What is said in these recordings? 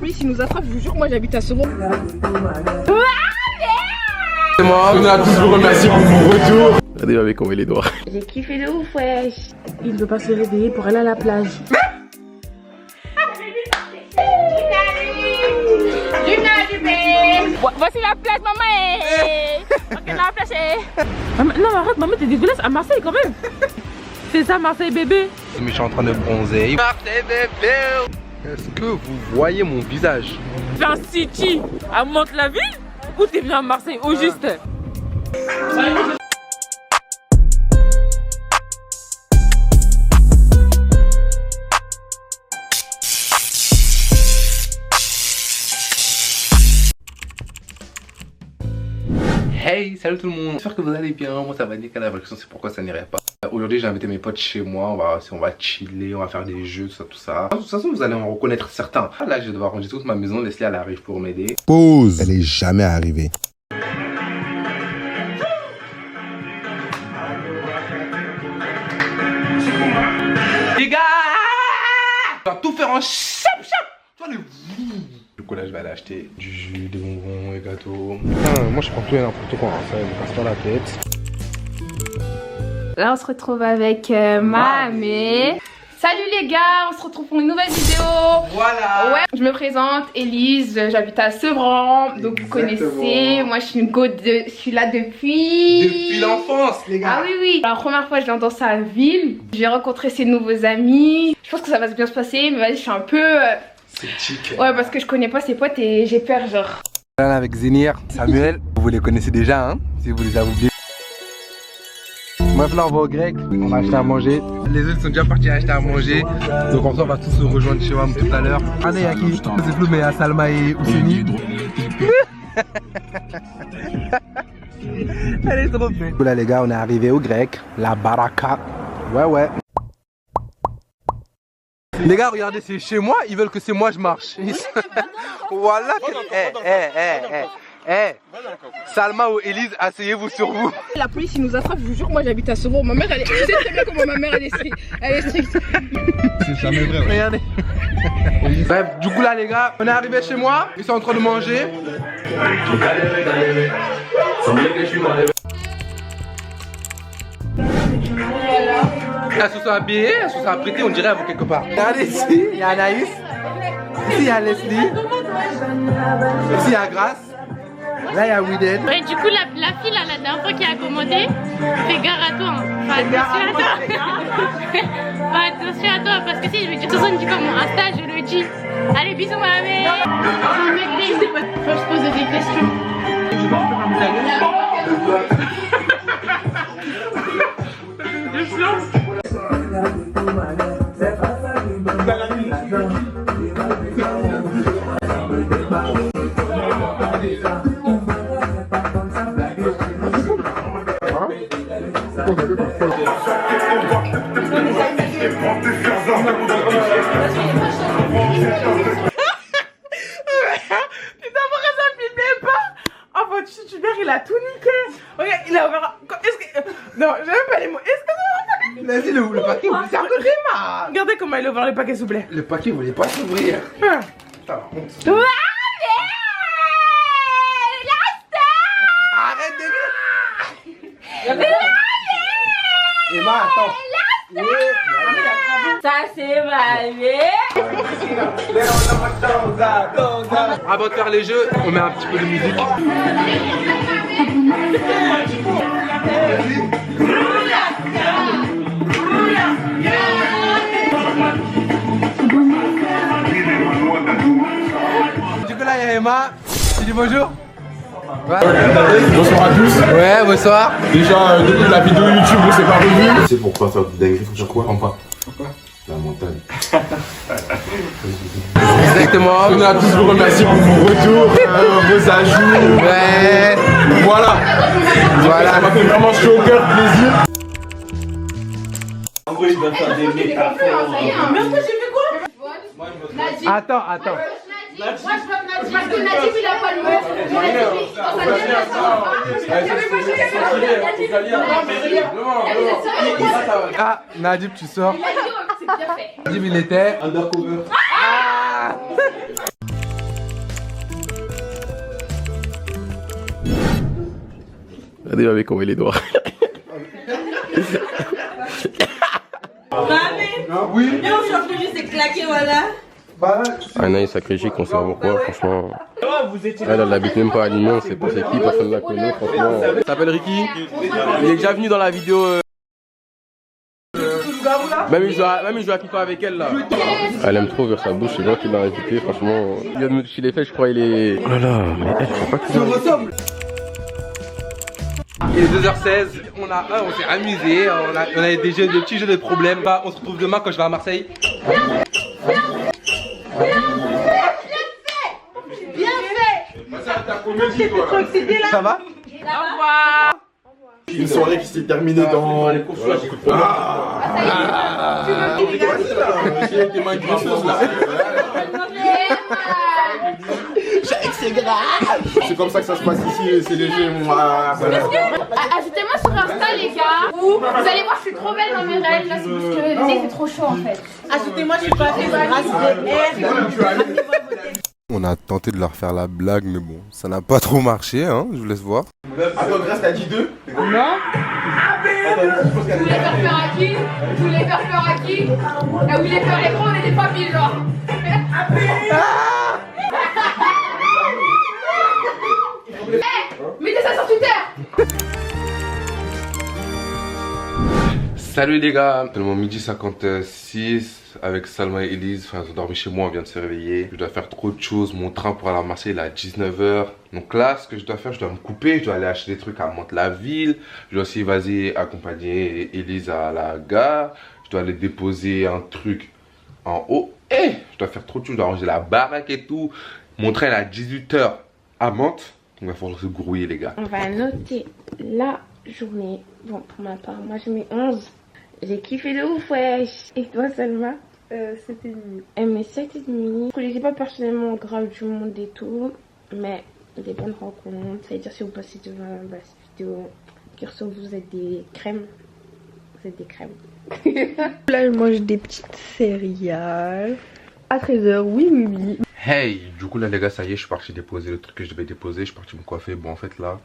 police il nous attrape, je vous jure, moi j'habite à Sevran. C'est moi, on a tous vous remercier pour mon retour. Regardez avec on met les doigts. J'ai kiffé de ouf, wesh. Il veut pas se réveiller pour aller à la plage. Voici la plage, maman. Ok, la plage. Non, arrête, maman, t'es dégueulasse à Marseille quand même. C'est ça, Marseille bébé. Je suis en train de bronzer. Marseille bébé. Est-ce que vous voyez mon visage? T'es un city à Mantes-la-Ville ou t'es venu à Marseille au juste? Hey, salut tout le monde, j'espère que vous allez bien, moi ça va nickel, la vraie question c'est pourquoi ça n'irait pas. Aujourd'hui j'ai invité mes potes chez moi, on va chiller, on va faire des jeux, tout ça. De toute façon vous allez en reconnaître certains. Là je vais devoir ranger toute ma maison, Leslie elle arrive pour m'aider. Pause. Elle est jamais arrivée. Les gars, on va tout faire en chap. Tu vois le... Du coup là je vais aller acheter du jus, des bonbons, des gâteaux. Moi je prends tout et n'importe quoi, ça me casse pas la tête. Là on se retrouve avec Mamé. Salut les gars, on se retrouve pour une nouvelle vidéo. Voilà. Ouais, je me présente, Elise, j'habite à Sevran, donc vous connaissez. Moi je suis une go je suis là depuis l'enfance les gars. Ah oui. La première fois je viens dans sa ville, j'ai rencontré ses nouveaux amis. Je pense que ça va bien se passer, mais vas-y je suis un peu... sceptique. Ouais, parce que je connais pas ses potes et j'ai peur genre. Là avec Zénir, Samuel, vous les connaissez déjà hein, si vous les avez oubliés. Bref là on va au grec, on va acheter à manger. Les autres sont déjà partis acheter à manger. Donc en fait on va tous se rejoindre chez WAM tout à l'heure. Allez y'a qui? C'est flou mais y'a Salma et Ouseni. Elle est trop belle. Là les gars on est arrivé au grec, la baraka. Ouais. Les gars regardez c'est chez moi, ils veulent que c'est moi je marche. Voilà. Salma ou Elise, asseyez-vous sur vous. La police il nous attrape, je vous jure, moi j'habite à Sevran. Ma mère elle est... Je sais très bien comment ma mère elle est stricte. C'est jamais vrai. Regardez. Bref, du coup là les gars, on est arrivé chez moi, ils sont en train de manger. Elles se sont habillées, elles se sont apprêtées, on dirait elles vont quelque part. Regardez ici, il y a Anaïs, ici il y a Leslie, ici il y a Grace. Là il y a Widen. Ouais, du coup la fille là, la dernière fois qui a commandé, fais gare à toi, hein. Fais attention à toi. Fais attention à toi parce que si je veux dire tout ça, dit comme mon Insta, je le dis. Allez bisous ma mère. Faut que je pose des questions. Il a tout niqué. Regarde, il a ouvert. Est-ce que. Non, j'ai même pas les mots. Est-ce que. Vas-y le paquet, c'est un peu mal. Regardez comment il a ouvert le paquet, s'il vous plaît. Le paquet voulait pas s'ouvrir. Putain, honte. Arrête de... Emma, attends. Ça c'est Mamé. Avant de faire les jeux, on met un petit peu de musique. Du coup là il y a Emma, tu dis bonjour. Ouais. Bonsoir à tous. Ouais, bonsoir. Déjà, depuis la vidéo YouTube, on s'est pas revu. Tu sais pourquoi faire du dingue? Faut faire quoi? Pourquoi? La montagne. Exactement. On a tous vous remercier pour vos retours, vos ajouts. Ouais. Voilà. Ça m'a fait vraiment chaud au cœur, plaisir. En gros, il va faire des métaphores. Mais en fait, j'ai fait quoi? Attends. Moi je vote Nadim parce que Nadim il a pas le mot. Ah, Nadib, tu sors. C'est bien fait. Nadib, il était. Undercover. Regardez avec comment il est droit. Oui. C'est claqué, voilà. Anaïs sacrifie qu'on sait pourquoi, franchement. Elle l'habite même pas à Lyon, c'est pas c'est qui, personne ne la connaît, franchement. Il s'appelle Ricky, il est déjà venu dans la vidéo. Même il joue à FIFA avec elle là. Elle aime trop ouvrir sa bouche, c'est moi qui l'ai invité, franchement. Il vient de me toucher les fesses, je crois, il est. Oh là là, mais elle, je crois pas qu'il ressemble. Il est 2h16, on s'est amusé, on a des petits jeux de problèmes. On se retrouve demain quand je vais à Marseille. Ça va? Au revoir. Une soirée qui s'est terminée dans les courses. C'est comme ça que ça se passe ici, c'est léger. Ajoutez-moi sur Insta les gars. Vous allez voir, je suis trop belle dans mes rêves. Là, c'est parce que il fait trop chaud en fait. Ajoutez-moi, je suis pas fait grâce de On a tenté de leur faire la blague, mais bon, ça n'a pas trop marché, hein, je vous laisse voir. Attends, Grâce, t'as dit 2? Vous voulez faire peur à qui? Vous voulez faire peur à qui? Vous voulez faire les gros, on est des papilles genre. Mettez ça sur Twitter. Salut les gars, tellement midi 56 avec Salma et Elise, enfin ils ont dormi chez moi, on vient de se réveiller. Je dois faire trop de choses, mon train pour aller à Marseille il est à 19h. Donc là ce que je dois faire, je dois me couper, je dois aller acheter des trucs à Mantes-la-Ville. Je dois aussi accompagner Elise à la gare. Je dois aller déposer un truc en haut. Et je dois faire trop de choses, je dois ranger la baraque et tout. Mon train est à 18h à Mantes. Donc il va falloir se grouiller les gars. On va noter la journée. Bon pour ma part, moi je mets 11. J'ai kiffé de ouf, wesh. Et toi, Salma? 7,5. Elle met 7,5. Je connaissais pas personnellement grave du monde et tout, mais des bonnes rencontres. Ça veut dire si vous passez devant cette vidéo, dire que vous êtes des crèmes. Vous êtes des crèmes. Là, je mange des petites céréales. À 13h, oui. Hey, du coup là les gars, ça y est, je suis parti déposer le truc que je devais déposer. Je suis parti me coiffer. Bon en fait là,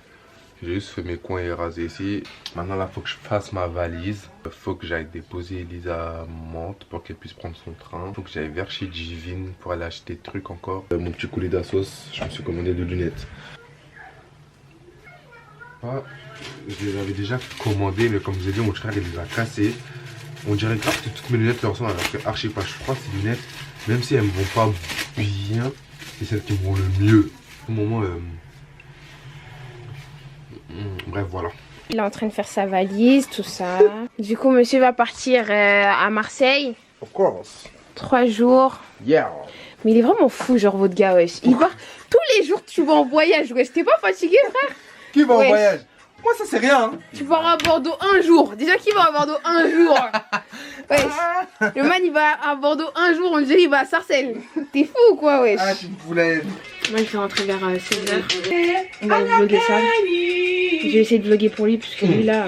j'ai juste fait mes coins et rasé ici. Maintenant là, faut que je fasse ma valise. Faut que j'aille déposer Elise à Mantes pour qu'elle puisse prendre son train. Faut que j'aille vers chez Jivin pour aller acheter des trucs encore. Mon petit coulis d'Assos, je me suis commandé de lunettes. Ah, je les avais déjà commandé, mais comme je vous ai dit, mon frère il les a cassés. On dirait grave que toutes mes lunettes leur ressemblent, alors que archi pas. Je crois que ces lunettes, même si elles me vont pas bien, c'est celles qui me vont le mieux. Au moment, bref, voilà. Il est en train de faire sa valise, tout ça. Du coup, monsieur va partir à Marseille. Of course. 3 jours. Yeah. Mais il est vraiment fou, genre, votre gars, wesh. Il part tous les jours, tu vas en voyage, wesh. T'es pas fatigué, frère? Qui va en Wesh. voyage? Moi ça c'est rien hein. Tu pars à Bordeaux un jour. Déjà, qui va à Bordeaux un jour? Wesh. Le man, il va à Bordeaux un jour, on dirait il va à Sarcelles. T'es fou ou quoi, wesh? Ah tu voulais... Moi, je vais rentrer vers 16h. On va vlogger ça. Je vais essayer de vlogger pour lui, parce que lui, là...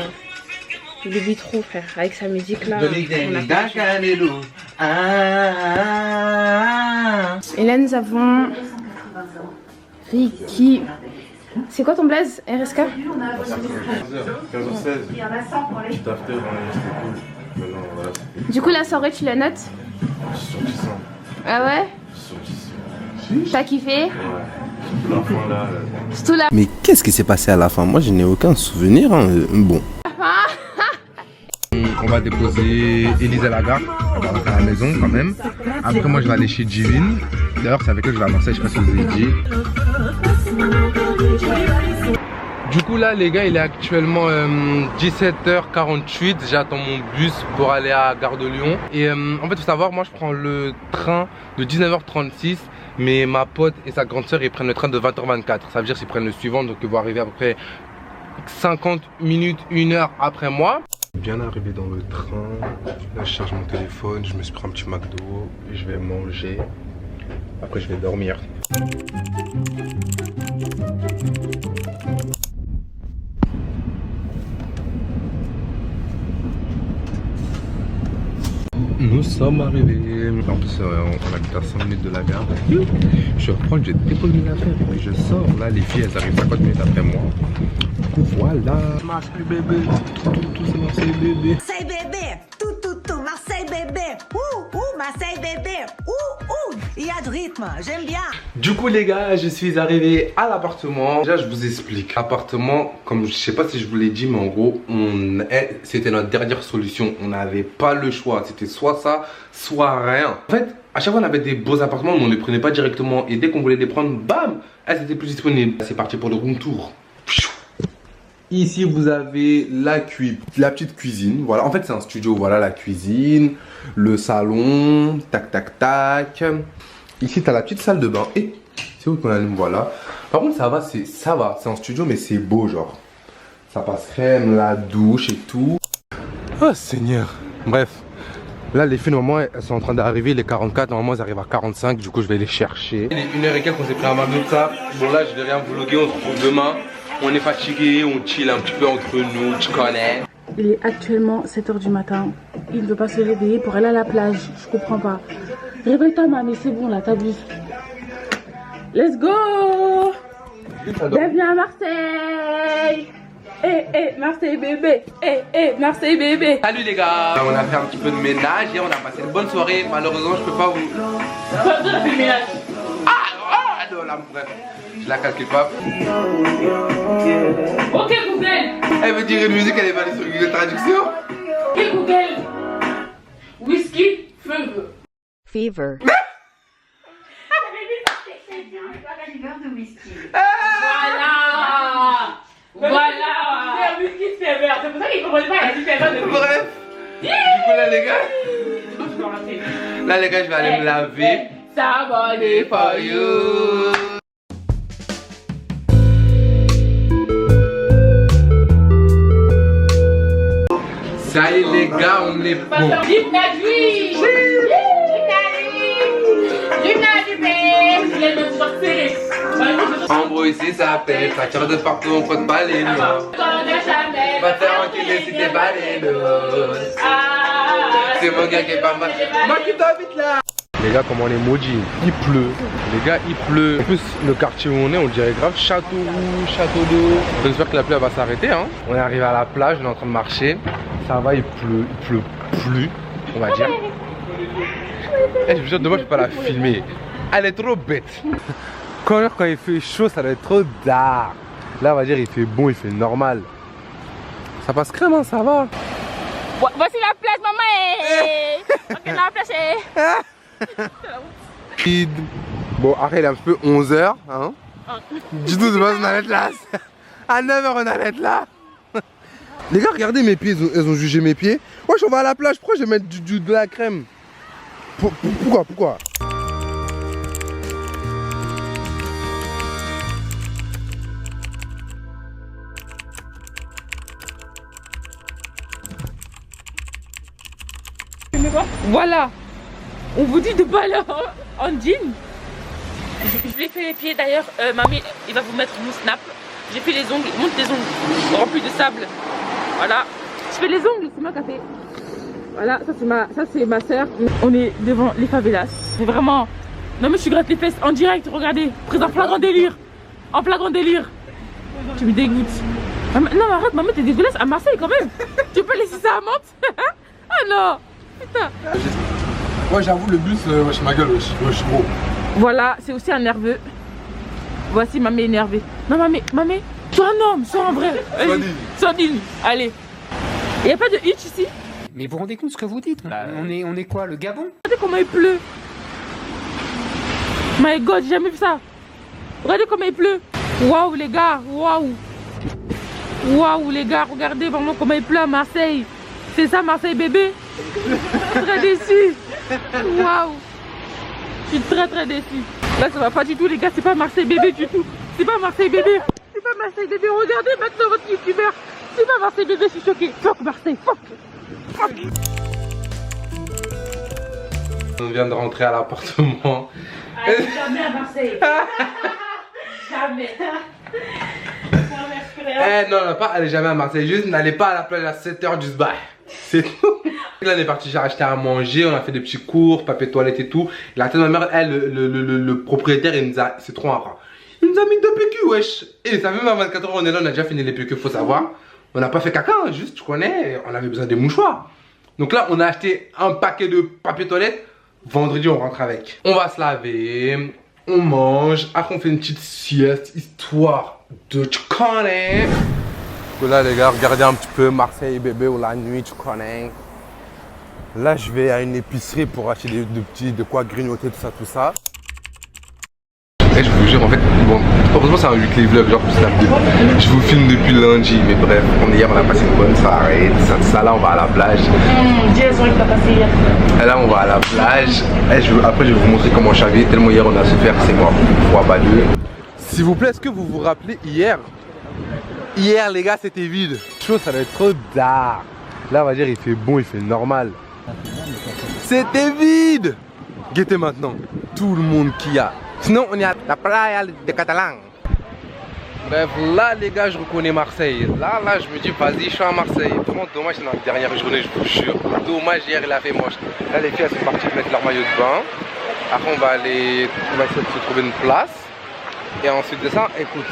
Il oublie trop, frère. Avec sa musique, là... on a pas... Et là, nous avons... Ricky... C'est quoi ton blaze, RSK? 15h16. Petit after, Du coup, la soirée, tu la notes? sur 10 ans. Ah ouais? Sur 10. T'as kiffé? Ouais. L'enfant là. Surtout la... Mais qu'est-ce qui s'est passé à la fin? Moi je n'ai aucun souvenir. Hein. Bon. On va déposer Elise à la gare. On va rentrer à la maison quand même. Après moi je vais aller chez Jivin. D'ailleurs c'est avec elle que je vais à Marseille, je sais pas si je vous ai dit. Du coup là les gars, il est actuellement 17h48. J'attends mon bus pour aller à Gare de Lyon. Et en fait faut savoir, moi je prends le train de 19h36. Mais ma pote et sa grande soeur ils prennent le train de 20h24. Ça veut dire qu'ils prennent le suivant, donc ils vont arriver à peu près 50 minutes, 1 heure après moi. Bien arrivé dans le train. Là je charge mon téléphone, je me suis pris un petit McDo. Et je vais manger. Après je vais dormir. Nous sommes arrivés. En plus, on habite à 5 minutes de la gare. Je reprends, j'ai déposé mes affaires et puis je sors. Là, les filles, elles arrivent 50 minutes après moi. Voilà. Marseille bébé, tout c'est Marseille bébé. Marseille bébé, tout, Marseille bébé, Marseille bébé, il y a du rythme, j'aime bien. Du coup les gars, je suis arrivé à l'appartement. Déjà je vous explique. Appartement, comme je sais pas si je vous l'ai dit, mais en gros, c'était notre dernière solution. On n'avait pas le choix. C'était soit ça, soit rien. En fait, à chaque fois on avait des beaux appartements, mais on les prenait pas directement. Et dès qu'on voulait les prendre, bam, elles étaient plus disponibles. C'est parti pour le room tour. Ici vous avez la petite cuisine. Voilà, en fait c'est un studio. Voilà la cuisine, le salon, tac tac tac. Ici tu as la petite salle de bain. Et c'est où qu'on allume, voilà. Par contre ça va, c'est un studio mais c'est beau genre. Ça passe crème, la douche et tout. Oh Seigneur. Bref. Là les filles normalement elles sont en train d'arriver, les 44, normalement elles arrivent à 45, du coup je vais les chercher. Il est 1h15 qu'on s'est pris un McDo de ça. Bon là je vais rien vlogger, on se retrouve demain. On est fatigué, on chill un petit peu entre nous, tu connais. Il est actuellement 7 h du matin. Il ne veut pas se réveiller pour aller à la plage. Je comprends pas. Réveille-toi, mamie, c'est bon là, t'abuses. Let's go! Bienvenue à Marseille! Marseille bébé! Marseille bébé! Salut les gars! On a fait un petit peu de ménage et on a passé une bonne soirée. Malheureusement, je peux pas vous. Quoi de la ménage? Ah non, là, bref. Je la calcule pas. Ok Google! Elle veut dire une musique, elle est valée sur Google Traduction. Ok Google! Whisky Fever. Fever. Voilà! Whisky Fever. C'est pour ça qu'il comprenait pas, il a dit Fever de. Bref. Du coup là les gars. Là les gars, je vais aller me laver. Somebody for you. Salut les gars, on est bon. En gros ici ça pète, ça tire de partout, on compte pas les noms. Va faire enculer si t'es pas les noms. C'est mon gars qui est pas mal. Moi qui t'invite là. Les gars, comme on est maudits, il pleut. Les gars, il pleut. En plus, le quartier où on dirait grave château rouge, château d'eau. J'espère que la pluie va s'arrêter. Hein. On est arrivé à la plage, on est en train de marcher. Ça va, il pleut plus, on va dire. Eh, je vous jure, demain, je peux pas la filmer. Elle est trop bête. Quand il fait chaud, ça doit être trop dark. Là, on va dire, il fait bon, il fait normal. Ça passe crème, hein, ça va. Voici la plage, maman. Ok, la plage. Bon, après il est un peu 11h. Hein. Du tout, on arrête là. À 9h, on arrête là. Les gars, regardez mes pieds, ils ont jugé mes pieds. Wesh, on va à la plage, pourquoi je vais mettre de la crème? Pourquoi? Voilà, on vous dit de pas aller en jean. Je lui ai fait les pieds d'ailleurs, mamie, il va vous mettre mon snap. J'ai fait les ongles, monte les ongles remplis de sable. Voilà, je fais les ongles, c'est moi qui a fait. Voilà, ça c'est ma soeur. On est devant les favelas. C'est vraiment. Non mais je gratte les fesses en direct, regardez, prise en flagrant délire. En flagrant délire. Tu me dégoûtes. Non mais arrête, maman, t'es dégueulasse à Marseille quand même. Tu peux laisser ça à Mantes? Ah non. Putain. Ouais, j'avoue, le bus, wesh, ma gueule, wesh, gros. Voilà, c'est aussi un nerveux. Voici mamie énervée. Non, mamie, sois un homme, sois un vrai. Sois digne. Allez. Il n'y a pas de hitch ici? Mais vous vous rendez compte ce que vous dites? On est quoi, le Gabon? Regardez comment il pleut. My God, j'ai jamais vu ça. Regardez comment il pleut. Waouh les gars, waouh. Waouh les gars, regardez vraiment comment il pleut à Marseille. C'est ça Marseille bébé? Très déçu. Waouh. Je suis très déçu. Là ça va pas du tout les gars, c'est pas Marseille bébé du tout. C'est pas Marseille bébé. C'est pas Marseille bébé. Regardez maintenant votre youtubeur. C'est pas Marseille bébé, je suis choquée. Fuck Marseille, fuck. On vient de rentrer à l'appartement. Jamais à Marseille. Jamais. Eh non, pas aller jamais à Marseille, juste n'allez pas à la plage à 7h du sbar. C'est tout. Là, on est parti, j'ai acheté à manger, on a fait des petits cours, papier toilette et tout. La tête de ma mère, elle, le propriétaire, il nous a. C'est trop rare. Il nous a mis 2 PQ, wesh. Et ça fait même à 24 heures, on est là, on a déjà fini les PQ, faut savoir. On n'a pas fait caca, hein, juste, tu connais, on avait besoin des mouchoirs. Donc là, on a acheté un paquet de papier toilette. Vendredi, on rentre avec. On va se laver, on mange, après on fait une petite sieste, histoire de, tu connais. Là les gars, regardez un petit peu Marseille bébé ou la nuit, tu connais. Là je vais à une épicerie pour acheter de quoi grignoter, tout ça. Et je vous jure, en fait, bon, heureusement c'est un weekly vlog, genre plus snap. Je vous filme depuis lundi, mais bref, hier on a passé une bonne soirée, tout ça, là on va à la plage. Dis la soirée que t'as passé hier. Et là on va à la plage, et après je vais vous montrer comment je suis habillé, tellement hier on a souffert, c'est mort, pour Abadou. S'il vous plaît, est-ce que vous vous rappelez hier? Hier les gars c'était vide. Chaud, ça doit être trop tard. Là on va dire il fait bon, il fait normal. C'était vide. Guettez maintenant, tout le monde qui a. Sinon on est à la playa de Catalan. Bref, là les gars je reconnais Marseille. Là je me dis vas-y je suis à Marseille. Vraiment dommage c'est dans la dernière journée, je vous jure. Dommage hier il a fait moche. Là les filles elles sont parties mettre leur maillot de bain. Après on va essayer de se trouver une place. Et ensuite de ça, écoute,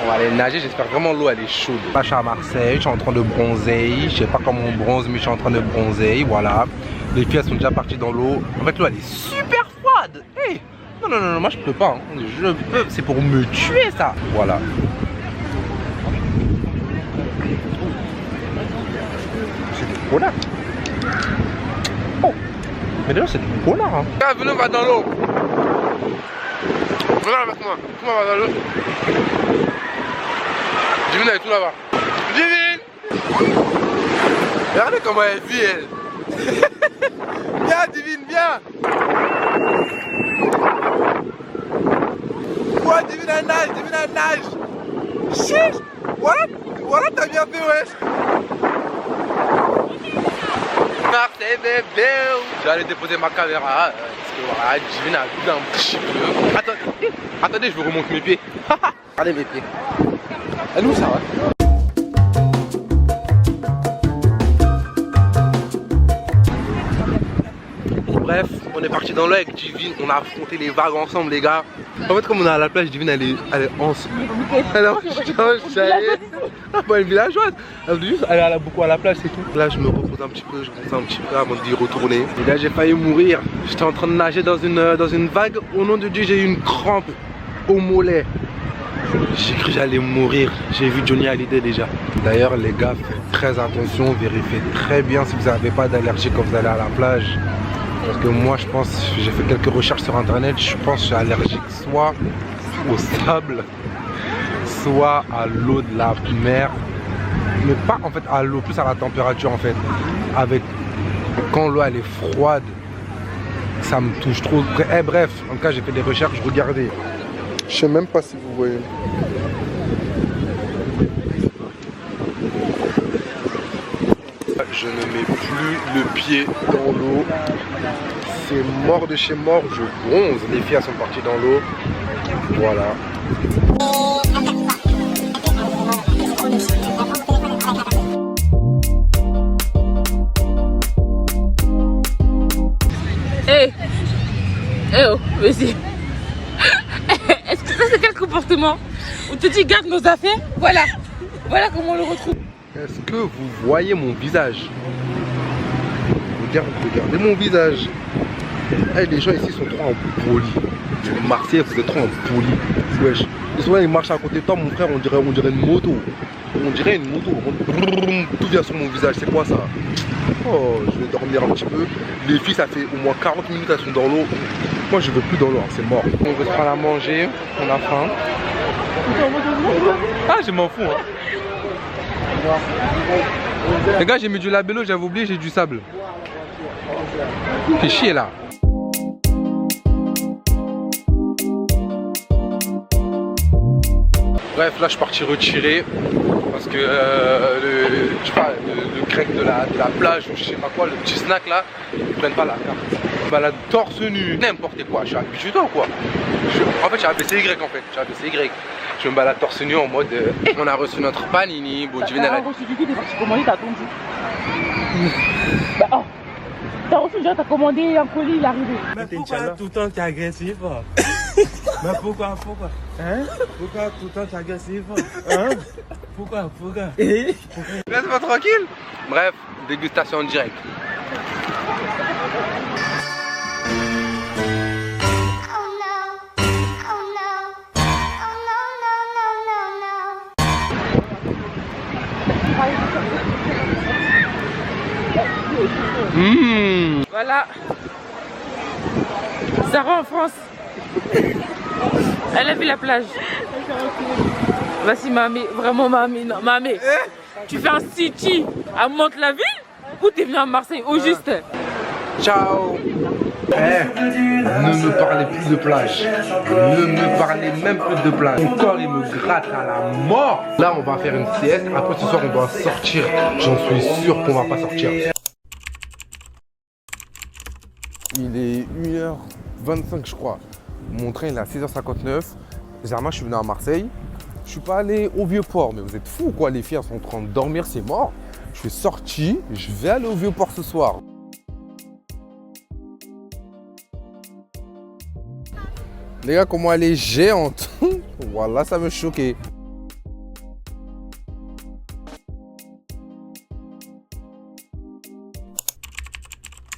on va aller nager, j'espère vraiment l'eau elle est chaude. Là je suis à Marseille, je suis en train de bronzer, je sais pas comment on bronze mais je suis en train de bronzer, voilà. Les filles elles sont déjà parties dans l'eau, en fait l'eau elle est super froide. Hey, non, moi je peux pas, hein. Je peux, c'est pour me tuer ça, voilà. C'est du polar. Oh, mais déjà c'est du polar hein. Ah, venez on va dans l'eau. Venez avec moi, comment on va dans l'eau? Divine elle est tout là-bas. Divine! Regardez comment elle vit elle. Viens Divine, viens! Ouais, Divine elle nage, Chiche! Voilà t'as bien fait wesh! Marseille bébé! Je vais aller déposer ma caméra parce que voilà, Divine a vu un petit peu. Attendez, je vous remonte mes pieds. Regardez mes pieds. Elle où ça va? Bref, on est parti dans l'eau avec Divine, on a affronté les vagues ensemble les gars. En fait comme on est à la plage, Divine elle est en elle est en elle est villageoise. Elle est beaucoup à la plage c'est tout. Là je me repose un petit peu, je gonfle un petit peu avant d'y retourner. Et là j'ai failli mourir. J'étais en train de nager dans une vague. Au nom de Dieu j'ai eu une crampe au mollet. J'ai cru que j'allais mourir. J'ai vu Johnny Hallyday déjà. D'ailleurs les gars, faites très attention, vérifiez très bien si vous n'avez pas d'allergie quand vous allez à la plage. Parce que moi je pense, j'ai fait quelques recherches sur internet, je pense que je suis allergique soit au sable, soit à l'eau de la mer. Mais pas en fait à l'eau, plus à la température en fait. Avec quand l'eau elle est froide, ça me touche trop. Eh, bref, en tout cas j'ai fait des recherches, regardez. Je sais même pas si vous voyez. Je ne mets plus le pied dans l'eau. C'est mort de chez mort, je bronze. Les filles elles sont parties dans l'eau. Voilà. Hey, oh, vas-y. Est-ce que ça c'est quel comportement? On te dit garde nos affaires, voilà comment on le retrouve. Est-ce que vous voyez mon visage? Regardez mon visage. Hey, les gens ici sont trop impolis. Les Marseillais, vous êtes trop impolis. Wesh. Et souvent ils marchent à côté de toi, mon frère, on dirait une moto. On dirait une moto. Tout vient sur mon visage, c'est quoi ça? Oh, je vais dormir un petit peu. Les filles, ça fait au moins 40 minutes, elles sont dans l'eau. Moi, je veux plus dans l'eau, c'est mort. On veut se prendre à manger, on a faim. Ah, je m'en fous. Hein. Les gars, j'ai mis du labello, j'avais oublié, j'ai du sable. Fais chier là. Bref, là je suis parti retirer parce que le grec de la plage ou je sais pas quoi, le petit snack là, ils prennent pas la carte. Je me balade torse nu, n'importe quoi, je suis habitué ou quoi? En fait, j'ai ABCY en fait, j'ai ABCY. Je me balade torse nu en mode on a reçu notre panini. Bon, Divine, elle a... Bah, oh. T'as reçu, genre, t'as commandé un colis, il est arrivé. Mais pourquoi tout le temps t'es agressif? Mais pourquoi? Hein? Pourquoi tout le temps t'es agressif? Hein? Pourquoi? Laisse-moi tranquille. Bref, dégustation en direct. Voilà. Sarah en France. Elle a vu la plage. Vas-y, mamie, vraiment, mamie, non, mamie. Tu fais un city à Mantes-la-Ville ou t'es venu à Marseille au juste? Ciao. Ne me parlez plus de plage. Ne me parlez même plus de plage. Mon corps il me gratte à la mort. Là on va faire une sieste. Après ce soir on va sortir. J'en suis sûr qu'on va pas sortir. Il est 1h25 je crois. Mon train il est à 6h59. Généralement je suis venu à Marseille. Je suis pas allé au Vieux-Port. Mais vous êtes fous quoi, les filles elles sont en train de dormir, c'est mort. Je suis sorti. Je vais aller au Vieux-Port ce soir. Les gars, comment elle est géante. Voilà, ça me choquait.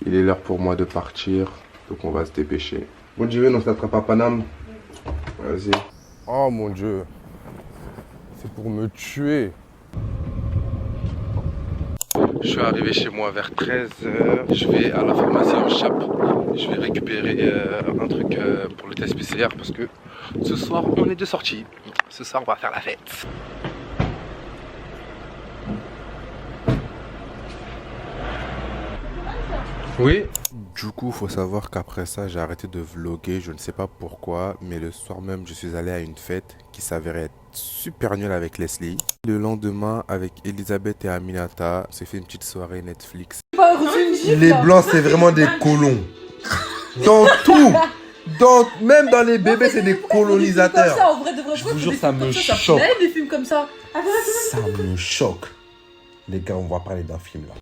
Il est l'heure pour moi de partir, donc on va se dépêcher. Bon Dieu, on s'attrape à Paname. Vas-y. Oh mon Dieu. C'est pour me tuer. Je suis arrivé chez moi vers 13h. Je vais à la pharmacie en Chape. Je vais récupérer un truc pour le test PCR parce que ce soir on est de sortie. Ce soir on va faire la fête. Oui. Du coup, faut savoir qu'après ça, j'ai arrêté de vlogger. Je ne sais pas pourquoi, mais le soir même, je suis allé à une fête qui s'avérait être super nulle avec Leslie. Le lendemain, avec Elisabeth et Aminata, on s'est fait une petite soirée Netflix. Les blancs, c'est vraiment des colons. Dans tout. Même dans les bébés, c'est des colonisateurs. Je vous jure, ça me choque. Des films comme ça. Ça me choque. Les gars, on va parler d'un film là.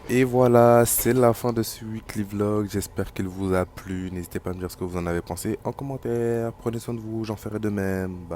Et voilà, c'est la fin de ce weekly vlog. J'espère qu'il vous a plu. N'hésitez pas à me dire ce que vous en avez pensé en commentaire. Prenez soin de vous, j'en ferai de même. Bye.